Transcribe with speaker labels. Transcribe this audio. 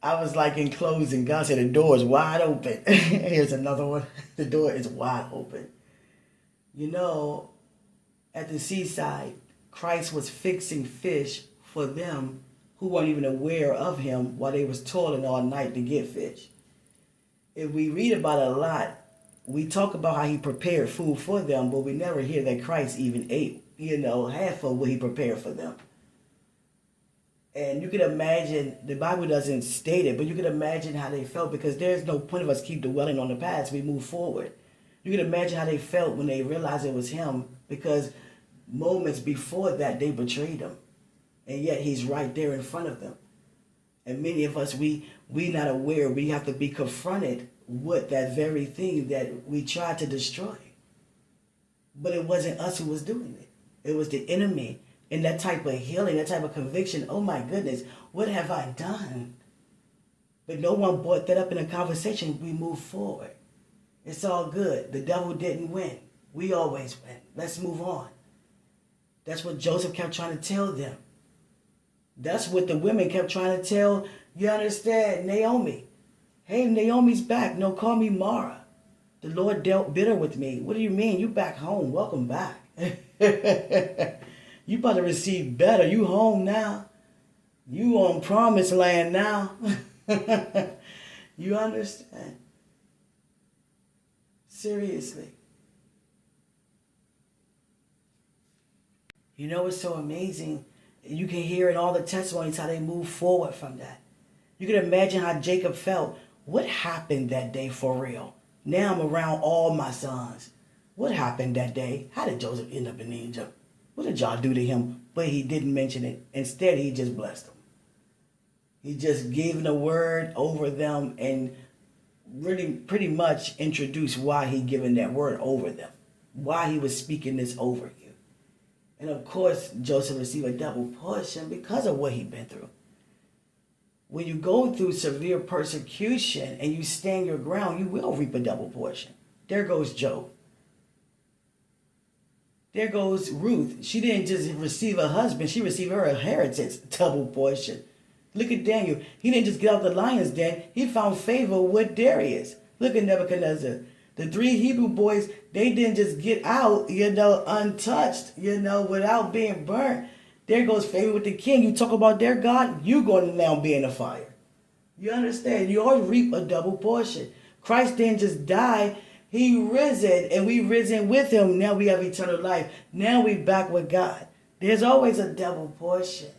Speaker 1: I was like in closing. God said the door is wide open. Here's another one. The door is wide open. You know, at the seaside, Christ was fixing fish for them who weren't even aware of him while they was toiling all night to get fish. If we read about it a lot, we talk about how he prepared food for them, but we never hear that Christ even ate, half of what he prepared for them. And you can imagine, the Bible doesn't state it, but you can imagine how they felt, because there's no point of us keep dwelling on the past. We move forward. You can imagine how they felt when they realized it was him, because moments before that, they betrayed him. And yet he's right there in front of them. And many of us, we not aware, we have to be confronted with that very thing that we tried to destroy. But it wasn't us who was doing it. It was the enemy. And that type of healing, that type of conviction, oh my goodness, what have I done? But no one brought that up in a conversation. We move forward. It's all good. The devil didn't win. We always win. Let's move on. That's what Joseph kept trying to tell them. That's what the women kept trying to tell, you understand, Naomi. Hey, Naomi's back. No, call me Mara. The Lord dealt bitter with me. What do you mean? You back home. Welcome back. You about to receive better. You home now. You on promised land now. You understand? Seriously. You know what's so amazing? You can hear in all the testimonies how they move forward from that. You can imagine how Jacob felt. What happened that day for real? Now I'm around all my sons. What happened that day? How did Joseph end up in Egypt? What did y'all do to him? But he didn't mention it. Instead, he just blessed them. He just gave the word over them and really pretty much introduced why he given that word over them. Why he was speaking this over you. And of course, Joseph received a double portion because of what he'd been through. When you go through severe persecution and you stand your ground, you will reap a double portion. There goes Job. There goes Ruth. She didn't just receive a husband, she received her inheritance, double portion. Look at Daniel. He didn't just get out the lion's den. He found favor with Darius. Look at Nebuchadnezzar. The 3 Hebrew boys, they didn't just get out, untouched, without being burnt. There goes favor with the king. You talk about their God, you're going to now be in the fire. You understand? You always reap a double portion. Christ didn't just die. He risen, and we risen with him. Now we have eternal life. Now we back with God. There's always a double portion.